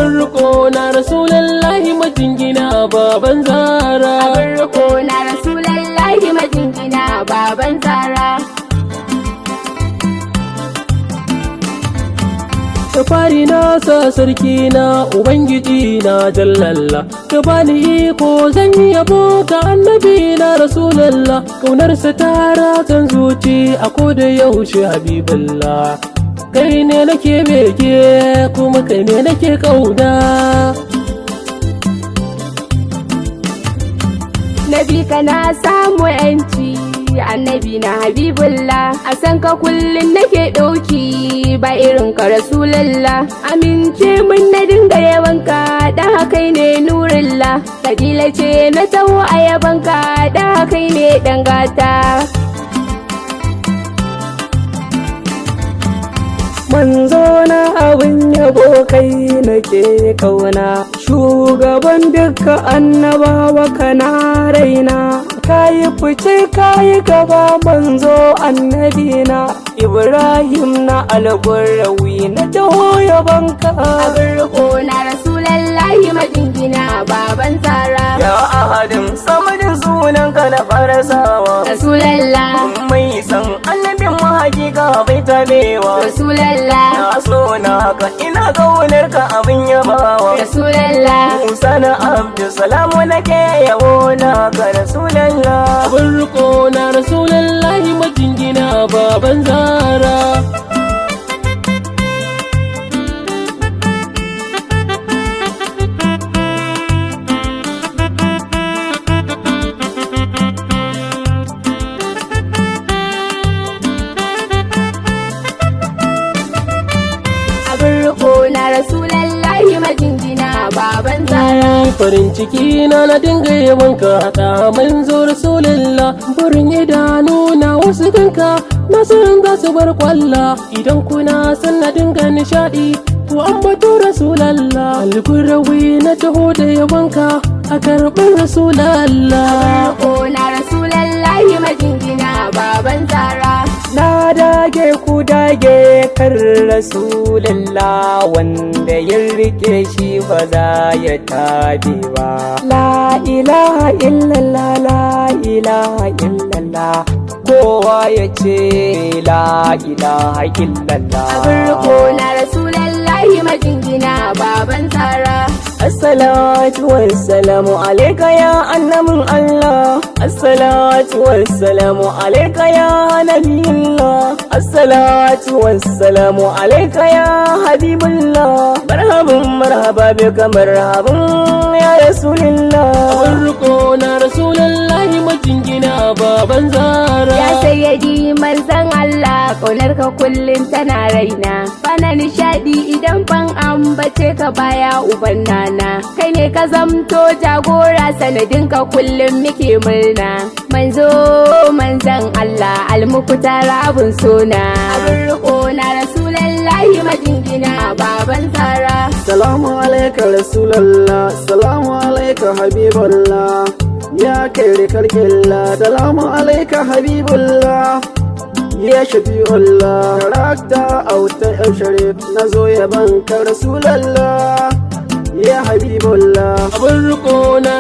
abin riko na rasulallahi majingina baban zara, abin riko na rasulallahi majingina baban zara. da fari na sa sarki na ubangiji na jallalla, ka bani iko zan yabo ga annabi na rasulallah, kaunarsa ta ratan zuci a koda yaushe habibullah, kai ne nake bege kuma kai ne nake kauna. Nabi kana samu yanci annabi na habibullah, a san ka kullum nake ɗauki ba irin ka rasulallah, amince mun na dinga yabanka da kai ne nurullah, kabila ce na taho a yabanka da kai ne dangata. Manzo na abin yabo kai nake kauna, shugaban dukka annabawa kana raina, kayi fice kayi gaba manzo annabina, Ibrahim na algurrawi na taho yabanka. Abin riko na rasulallahi majingina baban zara, ya ahadin samadin sunanka na farasawa, rasulallah mai san annabin hakika bai tabewa, rasulallah na so na ka ina kaunar ka abin yabawa, rasulallah Musa na Abdulsalamu nake yabo na ka rasulallah, abin riko na rasulallahi majingina baban zara. na rasulallahi majingina baban zara. Farin ciki na dinga yabanka haɗa manzo rasulullah, burin idanu na wasu ganka na san za su bar kwalla, idan kuna san na dinga nishaɗi to an bato rasulallah, algurrawi na taho da yabanka a karɓar rasulallah. na rasulallahi majingina baban zara. Na dage ku dage kan rasulallah, wanda ya rike shi ba za ya tabe ba. La ilaha illallah, la ilaha illallah, kowa ya ce la ilaha illallah. Abin riko na rasulallahi majingina baban zara. Assalatu wassalamu alaika ya annabin Allah, assalatu wassalamu alaika ya nabiyullah, assalatu wassalamu alaika ya habibullah, marhaban marhaba bika marhaban ya rasulillah. Abin riko na rasulallahi majingina baban zara, ya sayyadi manzan Allah, kaunar ka kullum tana raina, bana nishadi idan ban ambace ka baya uban nana, kai ne ka zamto jagora sanadin ka kullum muke murna, manzo manzan Allah almukutara abun sona. Abin riko na rasulallahi majingina baban zara. Salamu alaika rasulallah, salamu alaika habibullah, ya kai karkillah, salamu alaika habibullah, ya shafi'ullah, karakta auta yau sharif na zo yaban ka rasulallah, ya habibullah. Abin riko na